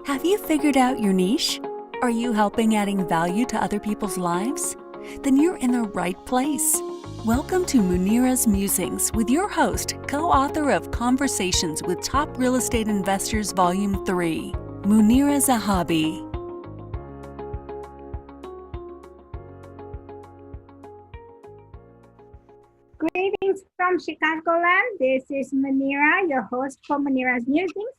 Have you figured out your niche? Are you helping adding value to other people's lives? Then you're in the right place. Welcome to Munira's Musings with your host, co-author of Conversations with Top Real Estate Investors Volume 3, Munira Zahabi. Greetings from Chicagoland. This is Munira, your host for Munira's Musings.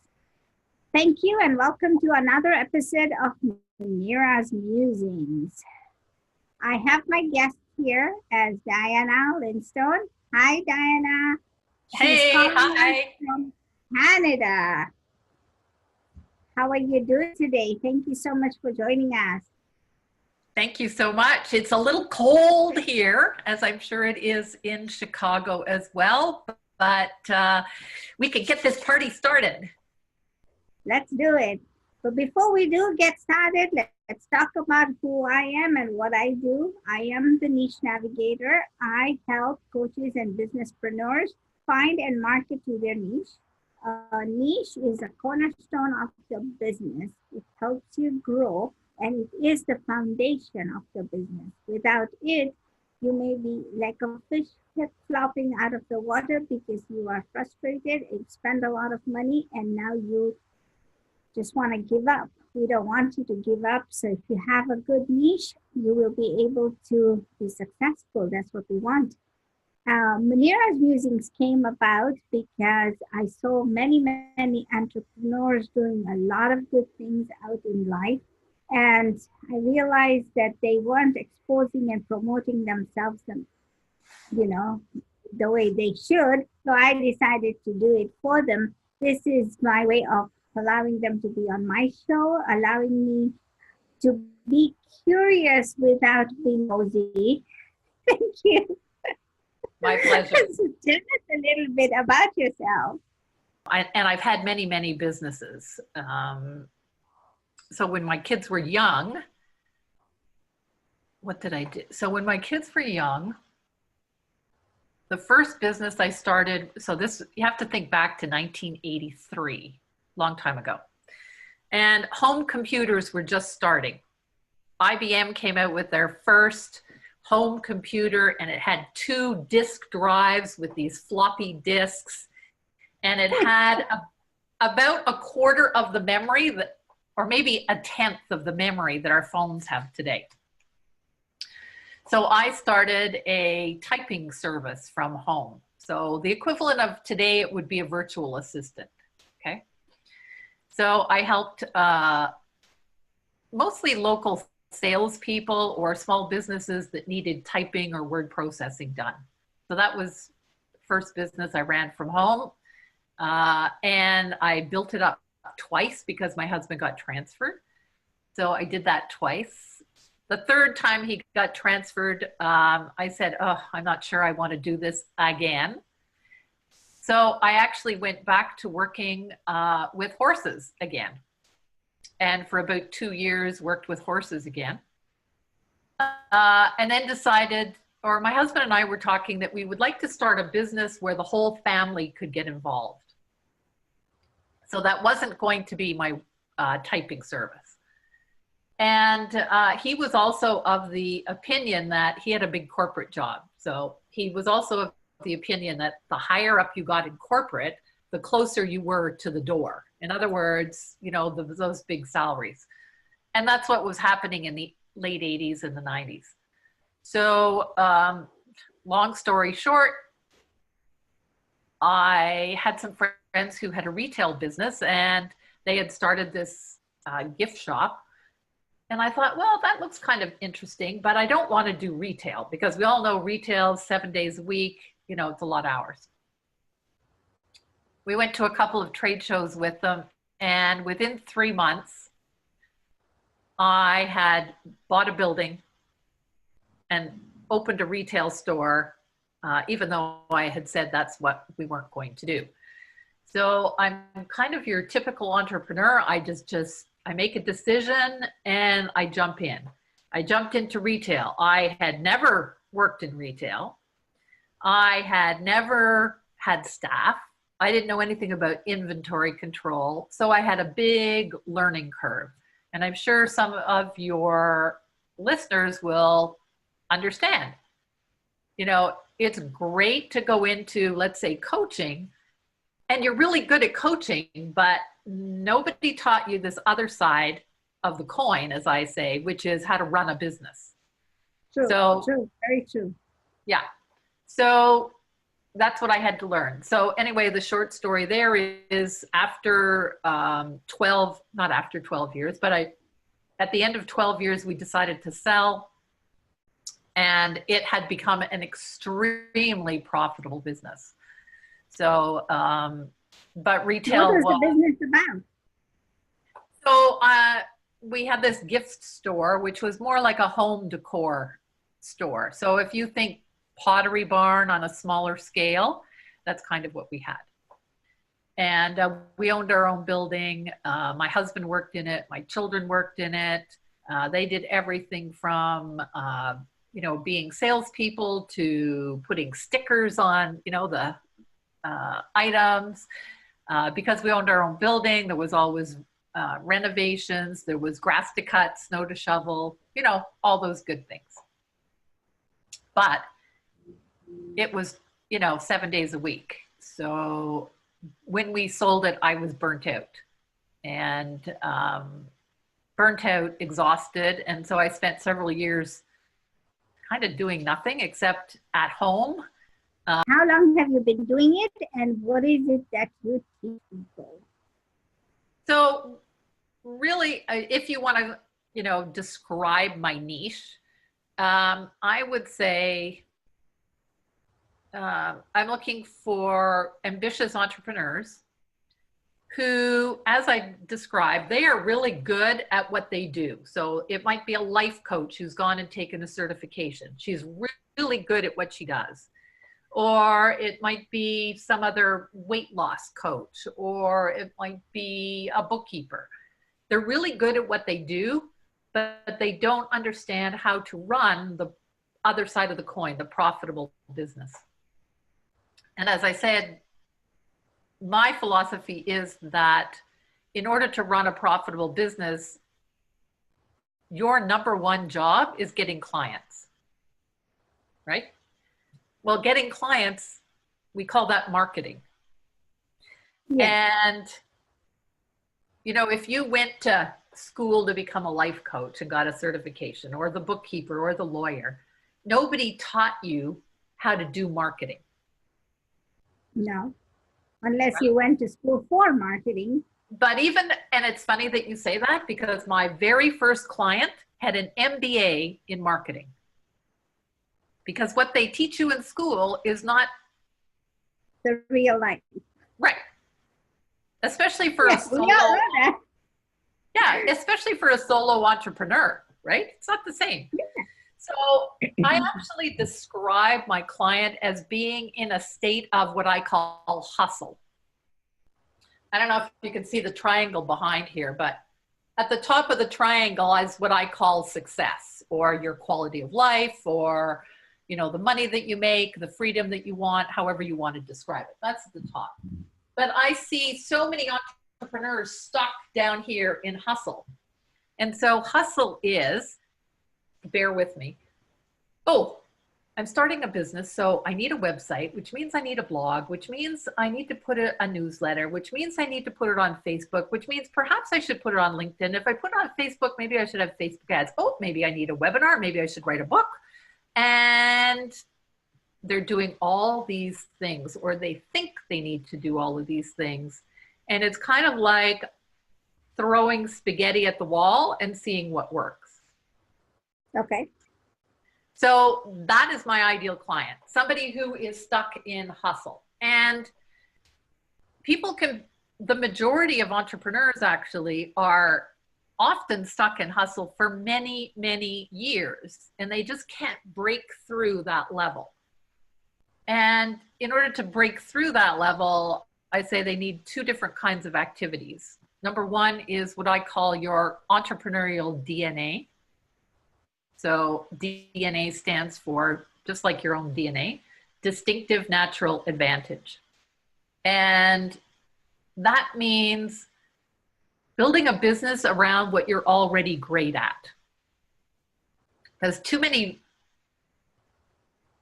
Thank you and welcome to another episode of Munira's Musings. I have my guest here as Diana Lidstone. Hi, Diana. Hey, hi. From Canada. How are you doing today? Thank you so much for joining us. Thank you so much. It's a little cold here, as I'm sure it is in Chicago as well, but we can get this party started. Let's do it. But before we do get started, let's talk about who I am and what I do. I am the niche navigator. I help coaches and businesspreneurs find and market to their niche. A niche is a cornerstone of the business. It helps you grow, and it is the foundation of the business. Without it, you may be like a fish flopping out of the water because you are frustrated, you spend a lot of money, and now you just want to give up. We don't want you to give up. So if you have a good niche, you will be able to be successful. That's what we want. Munira's Musings came about because I saw many entrepreneurs doing a lot of good things out in life. And I realized that they weren't exposing and promoting themselves, the way they should. So I decided to do it for them. This is my way of allowing them to be on my show, allowing me to be curious without being nosy. Thank you. My pleasure. So tell us a little bit about yourself. I've had many businesses. So when my kids were young, what did I do? So when my kids were young, the first business I started, you have to think back to 1983. Long time ago. And home computers were just starting. IBM came out with their first home computer, and it had 2 disk drives with these floppy disks. And it had about a quarter of the memory or maybe a 10th of the memory that our phones have today. So I started a typing service from home. So the equivalent of today, it would be a virtual assistant, okay? So I helped mostly local salespeople or small businesses that needed typing or word processing done. So that was the first business I ran from home. And I built it up twice because my husband got transferred. So I did that twice. The third time he got transferred, I said, I'm not sure I want to do this again. So I actually went back to working with horses again. And for about 2 years, worked with horses again. And then decided, or my husband and I were talking that we would like to start a business where the whole family could get involved. So that wasn't going to be my typing service. And he was also of the opinion that he had a big corporate job. So he was also of the opinion that the higher up you got in corporate, the closer you were to the door. In other words, those big salaries. And that's what was happening in the late 80s and the 90s. So long story short, I had some friends who had a retail business, and they had started this gift shop. And I thought, well, that looks kind of interesting, but I don't want to do retail because we all know retail is 7 days a week. It's a lot of hours. We went to a couple of trade shows with them, and within 3 months, I had bought a building and opened a retail store, even though I had said that's what we weren't going to do. So I'm kind of your typical entrepreneur. I make a decision and I jump in. I jumped into retail. I had never worked in retail. I had never had staff. I didn't know anything about inventory control. So I had a big learning curve. And I'm sure some of your listeners will understand. You know, it's great to go into, let's say, coaching, and you're really good at coaching, but nobody taught you this other side of the coin, as I say, which is how to run a business. True, So, true, very true. yeah. So that's what I had to learn. So anyway, the short story there is after 12, not after 12 years, but at the end of 12 years, we decided to sell, and it had become an extremely profitable business. So, but retail What was the business about? So we had this gift store, which was more like a home decor store. So if you think Pottery Barn on a smaller scale, that's kind of what we had. And we owned our own building. My husband worked in it. My children worked in it. They did everything from, you know, being salespeople to putting stickers on, you know, the items. Because we owned our own building, there was always renovations, there was grass to cut, snow to shovel, you know, all those good things. But it was, you know, 7 days a week. So when we sold it, I was burnt out and burnt out, exhausted. And so I spent several years kind of doing nothing except at home. How long have you been doing it, and what is it that you teach people? So really, if you want to, you know, describe my niche, I would say I'm looking for ambitious entrepreneurs who, as I described, they are really good at what they do. So it might be a life coach who's gone and taken a certification. She's really good at what she does. Or it might be some other weight loss coach, or it might be a bookkeeper. They're really good at what they do, but they don't understand how to run the other side of the coin, the profitable business. And as I said, my philosophy is that in order to run a profitable business, your number one job is getting clients, right? Well, getting clients, we call that marketing. Yeah. And, you know, if you went to school to become a life coach and got a certification, or the bookkeeper or the lawyer, nobody taught you how to do marketing. No, unless you went to school for marketing. But even, and it's funny that you say that, because my very first client had an MBA in marketing. Because what they teach you in school is not the real life. Right. Especially for a solo. Yeah, especially for a solo entrepreneur, right? It's not the same. Yeah. So I actually describe my client as being in a state of what I call hustle. I don't know if you can see the triangle behind here, but at the top of the triangle is what I call success, or your quality of life, or, you know, the money that you make, the freedom that you want, however you want to describe it. That's at the top. But I see so many entrepreneurs stuck down here in hustle. And so hustle is, bear with me, oh, I'm starting a business, so I need a website, which means I need a blog, which means I need to put a newsletter, which means I need to put it on Facebook, which means perhaps I should put it on LinkedIn. If I put it on Facebook, maybe I should have Facebook ads. Oh, maybe I need a webinar. Maybe I should write a book. And they're doing all these things, or they think they need to do all of these things. And it's kind of like throwing spaghetti at the wall and seeing what works. Okay. So that is my ideal client, somebody who is stuck in hustle. And people can, the majority of entrepreneurs actually are often stuck in hustle for many, many years, and they just can't break through that level. And in order to break through that level, I say they need two different kinds of activities. Number one is what I call your entrepreneurial DNA. So DNA stands for, just like your own DNA, distinctive natural advantage. And that means building a business around what you're already great at. Because too many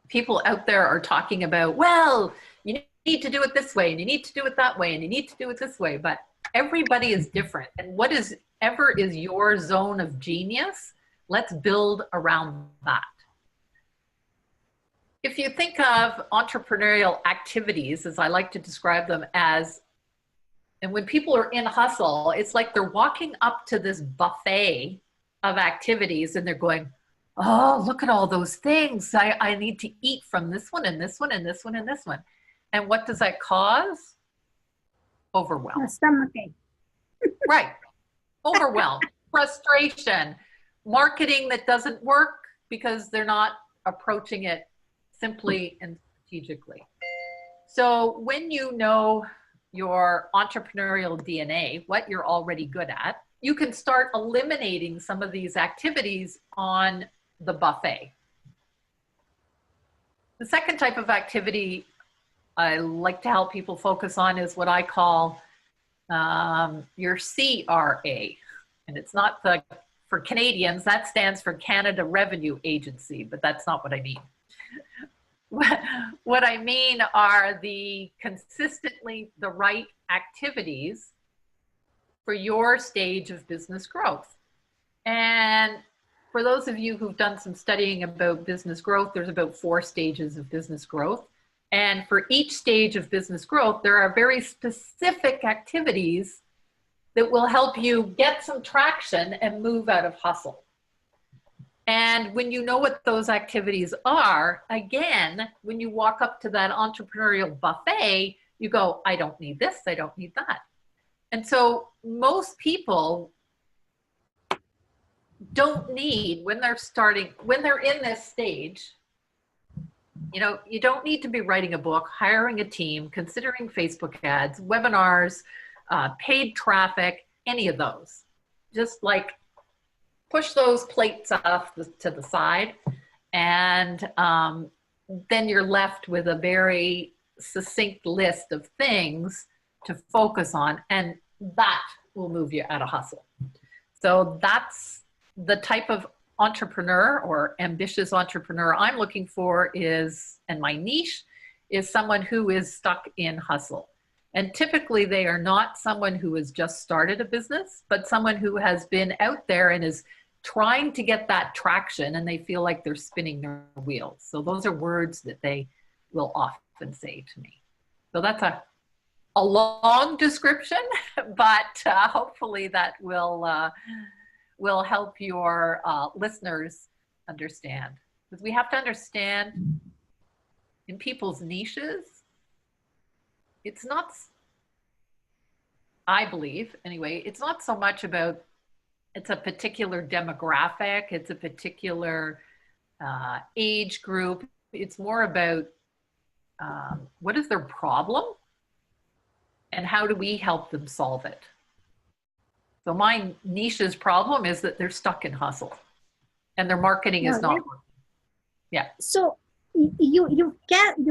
people out there are talking about, well, you need to do it this way, and you need to do it that way, and you need to do it this way. But everybody is different. And whatever is your zone of genius, let's build around that. If you think of entrepreneurial activities, as I like to describe them as, and when people are in hustle, it's like they're walking up to this buffet of activities and they're going, oh, look at all those things. I need to eat from this one and this one and this one and this one. And what does that cause? Overwhelm. A stomachache. Right. Overwhelm, frustration, marketing that doesn't work because they're not approaching it simply and strategically. So when you know your entrepreneurial DNA, what you're already good at, you can start eliminating some of these activities on the buffet. The second type of activity I like to help people focus on is what I call your CRA. And it's not for Canadians, that stands for Canada Revenue Agency, but that's not what I mean. What I mean are the consistently the right activities for your stage of business growth. And for those of you who've done some studying about business growth, there's about 4 stages of business growth. And for each stage of business growth, there are very specific activities that will help you get some traction and move out of hustle. And when you know what those activities are, again, when you walk up to that entrepreneurial buffet, you go, I don't need this, I don't need that. And so most people don't need, when they're in this stage, you don't need to be writing a book, hiring a team, considering Facebook ads, webinars, paid traffic, any of those. Just like push those plates off to the side, and then you're left with a very succinct list of things to focus on, and that will move you out of hustle. So that's the type of entrepreneur or ambitious entrepreneur I'm looking for and my niche is someone who is stuck in hustle. And typically they are not someone who has just started a business, but someone who has been out there and is trying to get that traction, and they feel like they're spinning their wheels. So those are words that they will often say to me. So that's a long description, but hopefully that will help your listeners understand. Because we have to understand in people's niches, it's not, I believe anyway, it's not so much about it's a particular demographic, it's a particular age group. It's more about what is their problem and how do we help them solve it. So my niche's problem is that they're stuck in hustle and their marketing is not working. Yeah. So you've captured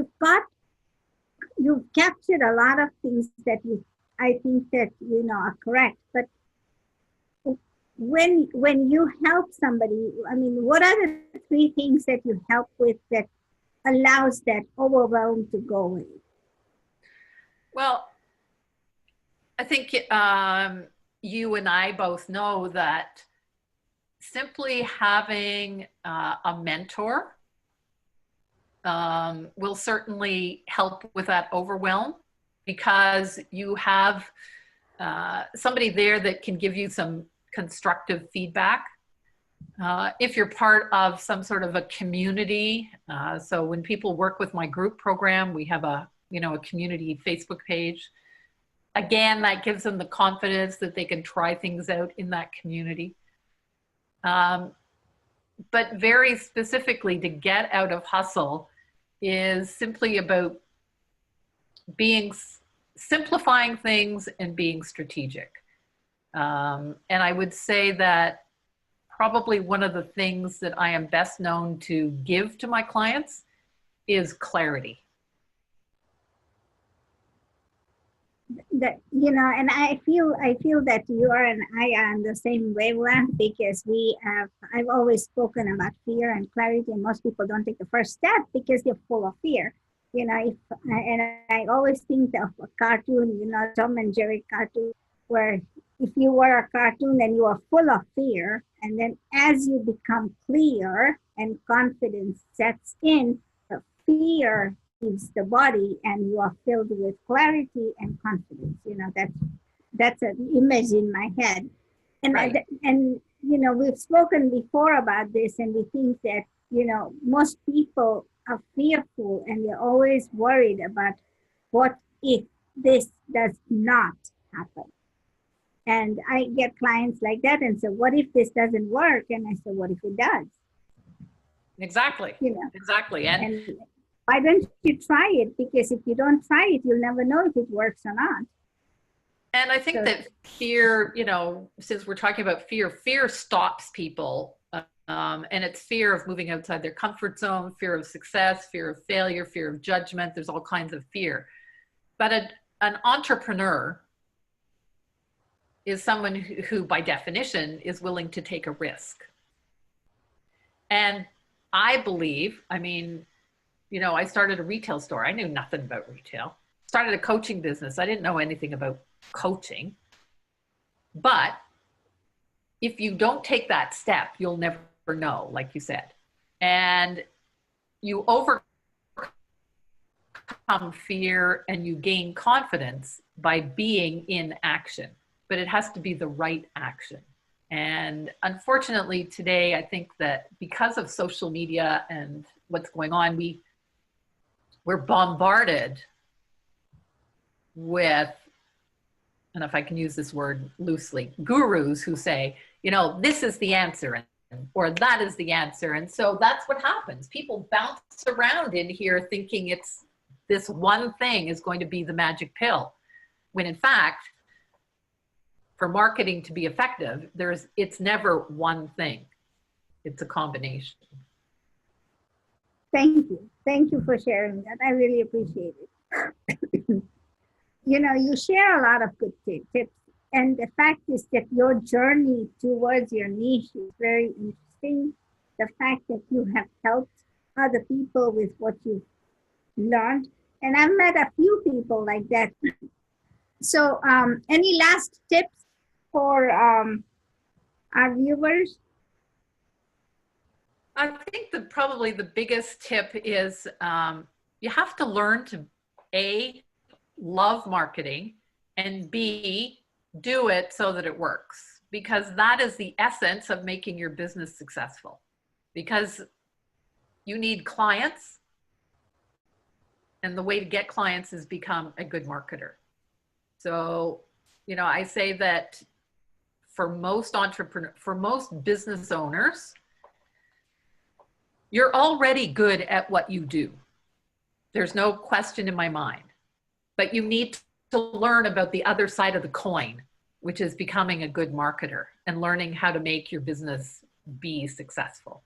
a lot of things that I think that are correct, but when you help somebody, I mean, what are the 3 things that you help with that allows that overwhelm to go away? Well, I think you and I both know that simply having a mentor will certainly help with that overwhelm, because you have somebody there that can give you some constructive feedback. If you're part of some sort of a community, so when people work with my group program, we have a community Facebook page. Again, that gives them the confidence that they can try things out in that community. But very specifically, to get out of hustle is simply about simplifying things and being strategic. And I would say that probably one of the things that I am best known to give to my clients is clarity. And I feel that you are and I are on the same wavelength, because I've always spoken about fear and clarity, and most people don't take the first step because they're full of fear. If and I always think of a cartoon, Tom and Jerry cartoon, where if you were a cartoon and you are full of fear, and then as you become clear and confidence sets in, the fear leaves the body and you are filled with clarity and confidence. That's an image in my head. And Right. we've spoken before about this, and we think that most people are fearful and they're always worried about what if this does not happen. And I get clients like that and say, what if this doesn't work? And I say, what if it does? Exactly. You know, Exactly. and why don't you try it? Because if you don't try it, you'll never know if it works or not. And I think that fear, since we're talking about fear stops people. And it's fear of moving outside their comfort zone, fear of success, fear of failure, fear of judgment. There's all kinds of fear. But an entrepreneur is someone who, by definition, is willing to take a risk. And I believe, I started a retail store. I knew nothing about retail. Started a coaching business. I didn't know anything about coaching. But if you don't take that step, you'll never know, like you said. And you overcome fear and you gain confidence by being in action. But it has to be the right action. And unfortunately today, I think that because of social media and what's going on, we're bombarded with, and if I can use this word loosely, gurus who say, this is the answer, or that is the answer. And so that's what happens. People bounce around in here thinking it's this one thing is going to be the magic pill, when in fact, for marketing to be effective, it's never one thing. It's a combination. Thank you. Thank you for sharing that. I really appreciate it. You share a lot of good tips. And the fact is that your journey towards your niche is very interesting. The fact that you have helped other people with what you've learned. And I've met a few people like that. So any last tips for our viewers? I think probably the biggest tip is you have to learn to A, love marketing, and B, do it so that it works, because that is the essence of making your business successful, because you need clients, and the way to get clients is become a good marketer. So, I say that for most business owners, you're already good at what you do. There's no question in my mind. But you need to learn about the other side of the coin, which is becoming a good marketer and learning how to make your business be successful.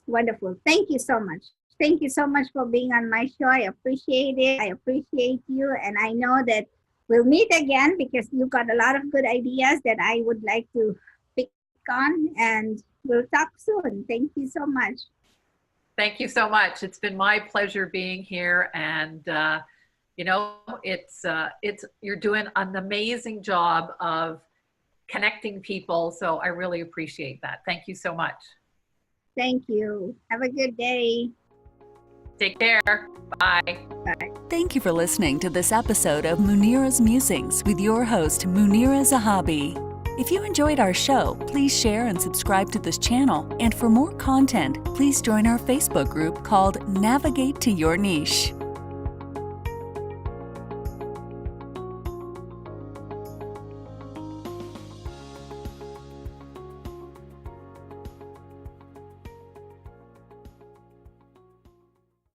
Wonderful. Thank you so much. Thank you so much for being on my show. I appreciate it. I appreciate you. And I know that we'll meet again, because you've got a lot of good ideas that I would like to pick on, and we'll talk soon. Thank you so much. Thank you so much. It's been my pleasure being here, and you're doing an amazing job of connecting people. So I really appreciate that. Thank you so much. Thank you. Have a good day. Take care. Bye. Bye. Thank you for listening to this episode of Munira's Musings with your host, Munira Zahabi. If you enjoyed our show, please share and subscribe to this channel. And for more content, please join our Facebook group called Navigate to Your Niche.